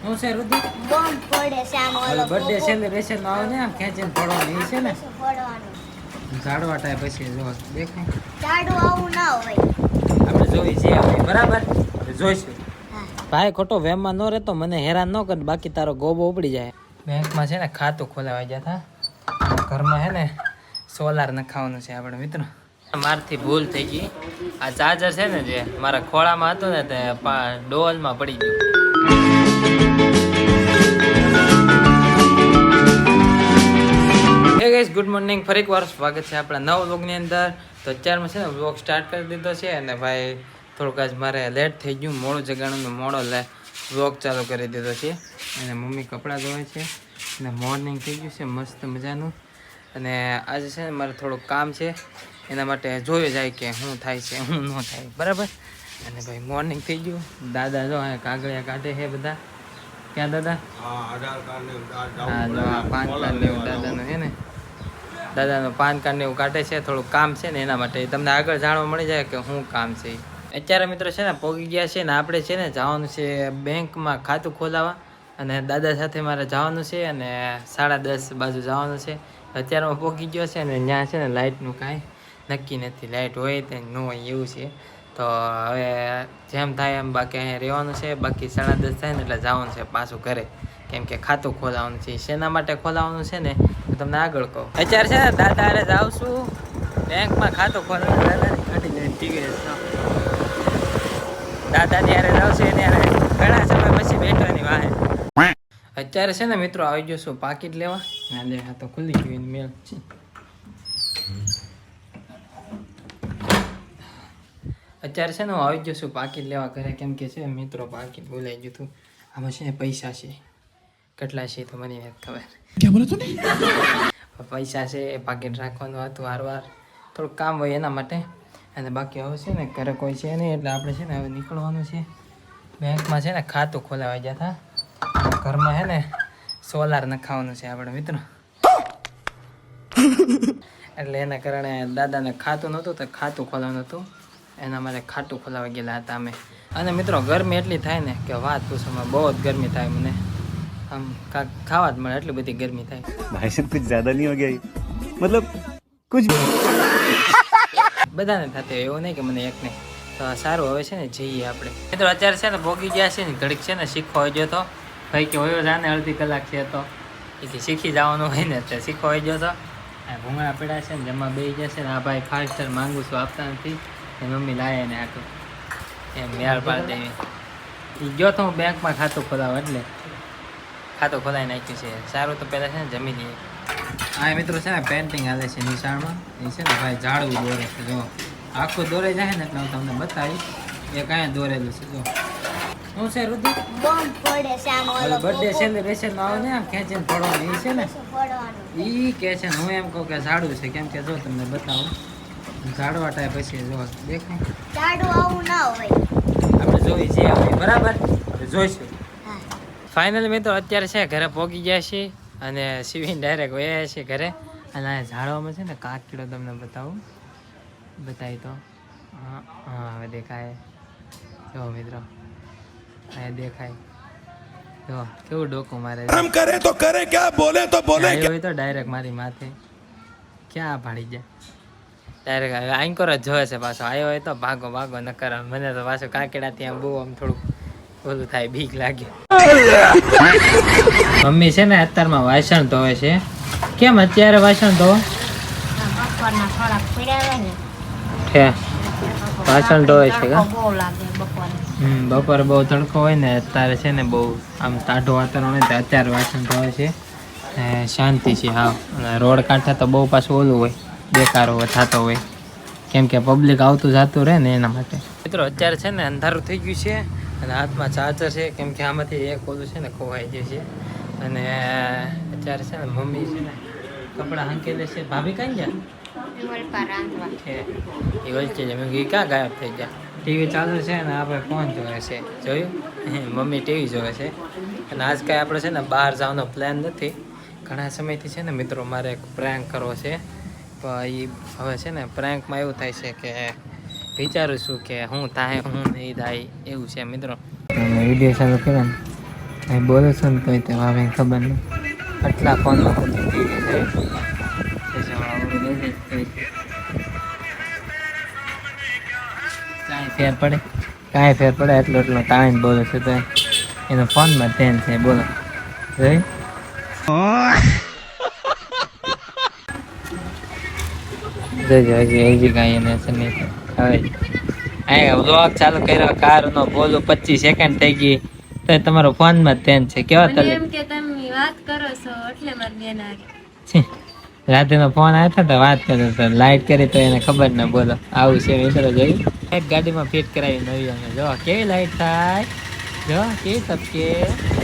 હું છે રુધિર બોમ્બ પડે છે આનો ઓલો બર્થડે સેલિબ્રેશન માં આવે ને આમ ખેંચીને પડવાનું ઈ છે ને પડવાનું ઝાડવા ટાય પછી જો દેખાય જાડું આવું ના હોય. આપણે જોઈ છે આપણે બરાબર જોઈશું. હા ભાઈ ખોટો વેમમાં ન રહેતો મને હેરાન ન કર બાકી તારો ગોબો ઉપડી જાય. બેંકમાં છે ને ખાતું ખોલાવા ગયા હતા ઘરમાં હે ને સોલાર નખાવાનું છે આપણે મિત્રો. મારથી ભૂલ થઈ ગઈ આ ચાર્જર છે ને જે મારા ખોળામાં હતું ને તે ડોલમાં પડી ગયું. હે ગાઈસ ગુડ મોર્નિંગ ફરી એકવાર સ્વાગત છે આપણા નવા વ્લોગની અંદર. તો અત્યારમાં છે ને વ્લોગ સ્ટાર્ટ કરી દીધો છે અને ભાઈ થોડુંક આજ મારે લેટ થઈ ગયું મોડું જગાડવાનું મોડો વ્લોગ ચાલુ કરી દીધો છે અને મમ્મી કપડાં ધોવે છે અને મોર્નિંગ થઈ ગયું છે મસ્ત મજાનું. અને આજે છે ને મારે થોડુંક કામ છે એના માટે જોયું જાય કે શું થાય છે શું ન થાય બરાબર. અને ભાઈ મોર્નિંગ થઈ ગયું દાદા જો કાગળિયા કાઢે છે બધા. ક્યાં દાદા? હા જો આ પાન કાર્ડ ને એવું દાદાનું છે ને દાદાનું પાન કાર્ડ ને એવું કાઢે છે થોડુંક કામ છે ને એના માટે તમને આગળ જાણવા મળી જાય કે શું કામ છે. અત્યારે મિત્રો છે ને પહોંચી ગયા છે ને આપણે છે ને જવાનું છે બેંકમાં ખાતું ખોલાવવા અને દાદા સાથે મારે જવાનું છે અને 10:30 બાજુ જવાનું છે. અત્યારમાં પહોંચી ગયો છે અને ત્યાં છે ને લાઇટનું કાંઈ નક્કી નથી લાઇટ હોય તે ન હોય એવું છે. તો હવે જેમ થાય એમ બાકી અહીંયા રહેવાનું છે બાકી 10:30 થાય ને એટલે જવાનું છે પાછું ઘરે કેમ કે ખાતું ખોલાવવાનું છે. શેના માટે ખોલાવવાનું છે ને હું તમને આગળ કહું. અત્યારે છે ને દાદા હારે જાઉં છું બેંકમાં ખાતું ખોલાવવા દાદાની કાઢી લઈને ટીવી દાદાની હારે જાઉં છું એને હારે ઘણા સમય પછી બેઠવાની વાહે. અત્યારે છે ને મિત્રો આવી ગયો છું પાકીટ લેવા ના લે આ તો ખુલ્લી ગયું મેલ છે. અત્યારે છે ને હું આવી ગયો છું પાકીટ લેવા ઘરે કેમ કે છે મિત્રો પાકીટ ભૂલાઈ ગયું હતું. આમાં છે ને પૈસા છે કેટલા છે તો મને નથી ખબર. ક્યાં બોલો તું? પૈસા છે પાકીટ રાખવાનું હતું વારવાર થોડુંક કામ હોય એના માટે. અને બાકી હવે છે ને ઘરે કોઈ છે નહીં એટલે આપણે છે ને હવે નીકળવાનું છે. બેંકમાં છે ને ખાતું ખોલાવા ગયા હતા ઘરમાં છે ને સોલાર નખાવાનું છે આપણે મિત્રો એટલે એના કારણે દાદાને ખાતું નહોતું તો ખાતું ખોલાવાનું હતું એના માટે ખાતું ખોલાવા ગયેલા હતા અમે. અને મિત્રો ગરમી એટલી થાય ને કે વાત પૂછવામાં બહુ જ ગરમી થાય મને આમ ખાવા જ મળે એટલી બધી ગરમી થાય. ભાઈ સાહેબ કુછ જ્યાદા નહીં હો ગયા મતલબ કુછ બધાને થતું એવું નહીં કે મને એકને. તો સારું હવે છે ને જઈએ આપણે મિત્રો. અત્યારે છે ને ભોગી ગયા છે ને ઘડીક છે ને શીખવા હોય ગયો તો ભાઈ કે હોય જાને અડધી કલાક છે તો એ કે શીખી જવાનું હોય ને એટલે શીખવા હોય ગયો તો ભૂંગળા પડ્યા છે ને જમવા બેસી જશે ને આ ભાઈ ફાસ્ટર માંગુ છું આપતા નથી એ મમ્મી લાવે ને આટલું એમ મેળ પાડી દેવી. એ ગયો તો હું બેંકમાં ખાતું ખોલાવું એટલે ખાતું ખોલાવી નાખ્યું છે. સારું તો પહેલાં છે ને જમી લઈએ. હા મિત્રો છે ને પેન્ટિંગ હાલે છે નિશાળમાં એ છે ને ભાઈ ઝાડવું દોરે છે જો આખું દોરે જાય ને એટલે હું તમને બતાવીશ એ કાંઈ દોરેલું છે જો શું છે રુધિર બોમ્બ પડે છે આનો ઓલો બર્થડે સેલિબ્રેશન માં આવે ને આમ ખેંચીને પડવાનું ઈ છે ને પડવાનું ઈ કે છે હું એમ કહું કે ઝાડું છે કેમ કે જો તમને બતાવું ઝાડવા ટાય પછી જો દેખાય જાડું આવું ના હોય. આપણે જોઈ છે આપણે બરાબર જોઈશું. હા ફાઇનલી મિત્રો અત્યારે છે ઘરે પહોંચી ગયા છીએ અને સિવિન ડાયરેક્ટ વયા છે ઘરે. અને આ ઝાડવામાં છે ને કાકીડો તમને બતાવું બતાવી તો હા હા હવે દેખાય જો મિત્રો આ દેખાય જો કેવું ડોકું મારે हम करे तो करे क्या बोले तो बोले આવ્યો હોય તો ડાયરેક્ટ મારી માથે ક્યાં ભાડી જાય ડાયરેક્ટ હવે આંકોર જ જોવે છે પાછો આવ્યો હોય તો ભાગો ભાગો ન કરે. મને તો પાછું કાકીડા ત્યાં બહુ આમ થોડુંક ઓલું થાય બીક લાગે. મમ્મી છે ને અત્યારમાં વાસણ ધોવે છે. કેમ અત્યારે વાસણ ધોવો? બપોરના થોડાક પડ્યા હોય ને છે વાસણ ધોવે છે કા? બહુ લાગે બપોરે. બપોરે બહુ તડકો હોય ને અત્યારે છે ને બહુ આમ ટાઢું વાતાવરણ હોય તો અત્યારે વાસણ ધોવે છે. શાંતિ છે હા. અને રોડ કાંઠે તો બહુ પાછું ઓલું હોય બેકારો થતો હોય કેમ કે પબ્લિક આવતું જતું રહે ને એના માટે. મિત્રો અત્યારે છે ને અંધારું થઈ ગયું છે અને હાથમાં ચાર્જર છે કેમ કે આમાંથી એક ઓલું છે ને ખોવાઈ ગયું છે. અને અત્યારે છે ને મમ્મી છે ને કપડાં હંકેલે છે. ભાભી કાંઈ ગયા છે એ વચ્ચે જ મેં ક્યાં ગાયબ થઈ ગયા. ટીવી ચાલુ છે ને આપણે ફોન જોવે છે જોયું મમ્મી ટીવી જોવે છે. અને આજ કાંઈ આપણે છે ને બહાર જવાનો પ્લાન નથી. ઘણા સમયથી છે ને મિત્રો મારે એક પ્રેન્ક કરવો છે પણ એ હવે છે ને પ્રેન્કમાં એવું થાય છે કે વિચારું છું કે હું થાય હું નહીં થાય એવું છે મિત્રો. વિડીયો ચાલુ કર્યો ને અહીં બોલો છો ને તોય તે હવે ખબર નહીં આટલા ફોનમાં બધી થઈ ગઈ કાંઈ ફેર પડે એટલો તાણીને બોલે છે તો એનો ફોનમાં ધ્યાન છે બોલો જોઈ હજી કાંઈ એને છે નહીં હવે વ્લોગ ચાલુ કર્યો કારનો બોલો 25 સેકન્ડ થઈ ગઈ તો તમારો ફોનમાં જ ધ્યાન છે કેવા તલે એમ કે તમે વાત કરો છો એટલે મારી બેન આવી રાતેનો ફોન આવ્યો તો વાત કર્યો તો લાઈટ કરી તો એને ખબર ન બોલો આવું છે મિત્રો જોયું એક ગાડીમાં ફિટ કરાવી નવી અમે જો કેવી લાઈટ થાય જો કેવી તપકે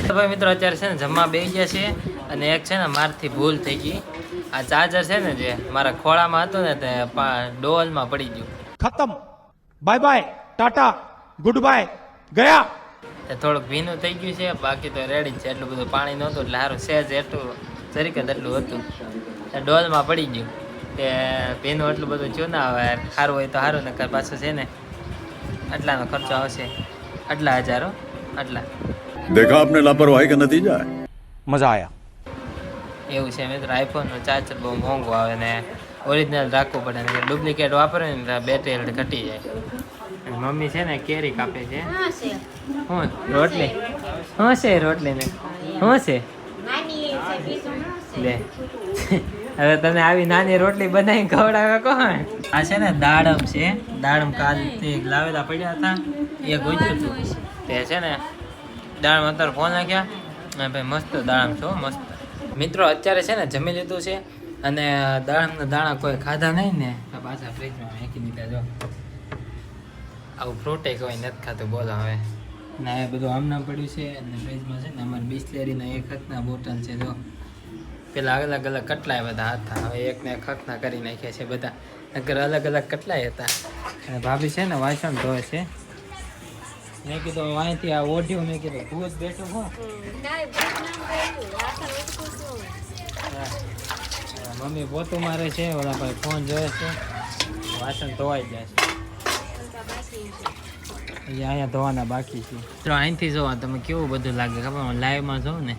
ભાઈ મિત્રો અત્યારે છે ને જમવા બેસી ગયા છે અને એક છે ને મારથી ભૂલ થઈ ગઈ આ ચાર્જર છે ને જે મારા ખોળામાં હતું ને તે ડોલમાં પડી ગયું खत्म bye bye ta ta goodbye गया તે થોડુંક ભીનું થઈ ગયું છે બાકી તો રેડી જ છે એટલું બધું પાણી નહોતું એટલે સારું સહેજ એટલું જરીક જ એટલું હતું ડોલમાં પડી ગયું તે ભીનું એટલું બધું થયું ના આવે સારું હોય તો સારું નકર પાછું છે ને આટલાનો ખર્ચો આવશે આટલા હજારો આટલા देखा आपने लापरवाही का नतीजा है मजा आया એવું છે મિત્રો આઈફોનનું ચાર્જર બહુ મોંઘું આવે ને ઓરિજિનલ રાખવું પડે ને ડુપ્લિકેટ વાપરે ને તો બેટરી હેલ્થ ઘટી જાય અને મમ્મી છે ને કેરી કાપે છે હા છે હું રોટલી શું છે રોટલી ને શું છે નાની છે બીજું શું લે હવે તમે આવી નાની રોટલી બનાવી ખવડાવે કોણ આ છે ને દાડમ છે દાડમ કાલથી લાવેલા પડ્યા હતા એ ગોચ્યું હતું તે છે ને દાડમ અત્યારે ફોન નાખ્યા અને ભાઈ મસ્ત દાડમ છો મસ્ત મિત્રો અત્યારે છે ને જમી લીધું છે અને દાડમના દાણા કોઈ ખાધા નહીં ને તો પાછા ફ્રીજમાં મેકી દીધા જો આવું ફ્રૂટે કોઈ નથી ખાતું બોલો હવે ને એ બધું આમનામ પડ્યું છે અને ફ્રીજમાં છે ને અમારે બિસ્લેરીના એક હકના બોટલ છે જો પેલા અલગ અલગ કેટલાય બધા હતા હવે એકને એક હકના કરી નાખ્યા છે બધા નકર અલગ અલગ કેટલાય હતા અને ભાભી છે ને વાસણ ધોવે છે મેં કીધું અહીંથી આ ઓઢ્યું મેં કીધું ભૂત બેઠું હો મમ્મી પોતું મારે છે ઓલા ભાઈ ફોન જોવે છે વાસણ ધોવાઈ જાય છે અહીંયા ધોવાના બાકી છે તો અહીંથી જોવા તમે કેવું બધું લાગે ખબર લાઈવમાં જોઉં ને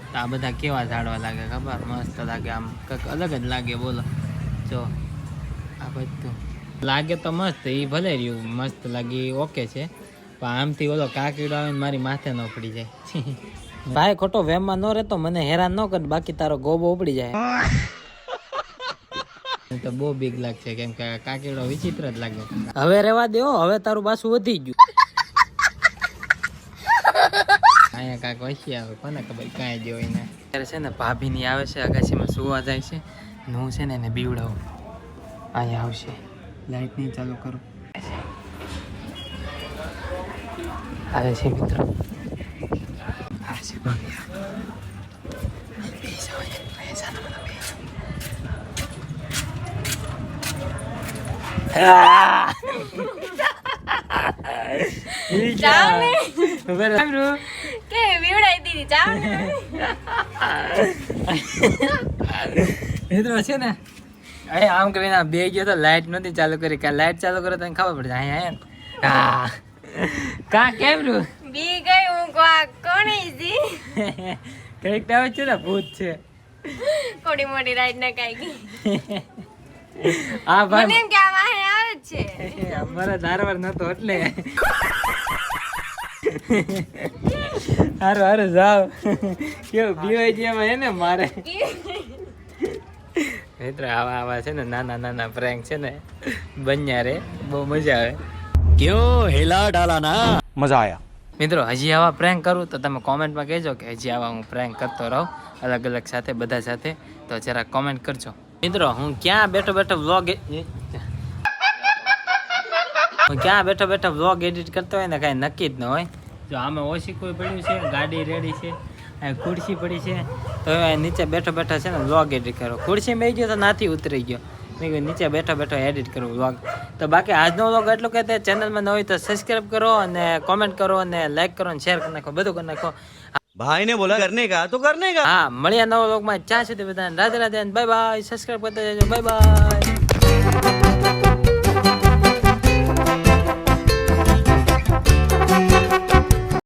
તો આ બધા કેવા ઝાડવા લાગે ખબર મસ્ત લાગે આમ કંઈક અલગ જ લાગે બોલો જો આ બધું લાગે તો મસ્ત એ ભલે રહ્યું મસ્ત લાગે ઓકે છે પણ આમથી ઓલો કાકીડો આવે ને મારી માથે ન પડી જાય ભાઈ ખોટો વેમમાં ન રહેતો મને હેરાન ન કર બાકી તારો ગોબો ઉપડી જાય તો બહુ બીક લાગશે કેમ કે કાકીડો વિચિત્ર જ લાગે હવે રેવા દો હવે તારું પાછું વધી ગયું અહીંયા કાંઈક વસી આવે કોને ખબર કાંઈ જ હોય ને અત્યારે છે ને ભાભીની આવે છે અગાસીમાં સુવા જાય છે ને હું છે ને એને બીવડાવું અહીંયા આવશે લાઈટ નહીં ચાલુ કરું આવે છે મિત્રો આવે છે ભાભી કે વિવડાઈ દીધી ચાવ ને મિત્રો છે ને અરે આમ કરીને બે ગયો તો લાઈટ નહોતી ચાલુ કરી કે લાઈટ ચાલુ કરો તો ખબર પડે અહીંયા કા કેમ રૂ બી ગઈ હું કોણી જી કઈક આવે છે ને ભૂત છે કોડી મોટી રાઈડ ના કાઈ ગઈ હા ભાઈ મને એમ કે આ વાહે આવે જ છે અમારા ધારવાર નતો એટલે હારું હારું જાવ કેવું બીવાય છે એમાં એને મારે મિત્ર આવા આવા છે ને નાના નાના પ્રેન્ક છે ને બન્યા રે બહુ મજા આવે क्यों हिला डाला ना मजा आया મિત્રો હજી આવા પ્રેન્ક કરું તો તમે કોમેન્ટમાં કહેજો કે હજી આવા હું પ્રેન્ક કરતો રહું અલગ અલગ સાથે બધા સાથે તો જરા કોમેન્ટ કરજો મિત્રો હું ક્યાં બેઠો બેઠો વ્લોગ એડિટ કરતો હોય ને કાંઈ નક્કી જ ન હોય જો આમાં ઓછી કોઈ પડ્યું છે ગાડી રેડી છે ખુરશી પડી છે તો નીચે બેઠો બેઠો છે ને વ્લોગ એડિટ કરો ખુરશી બેસી ગયો તો નાથી ઉતરી ગયો મેં કીધું નીચે બેઠો બેઠો એડિટ કરું વ્લોગ તો બાકી આજનો વ્લોગ એટલું કે તે ચેનલમાં ન હોય તો સબસ્ક્રાઈબ કરો અને કોમેન્ટ કરો અને લાઈક કરો અને શેર કરી નાખો બધું કરી નાખો भाई ने बोला करने का तो करने का હા મળ્યા નવા વ્લોગમાં ત્યાં સુધી બધા Radhe Radhe bye bye subscribe કરતા જજો બાય બાય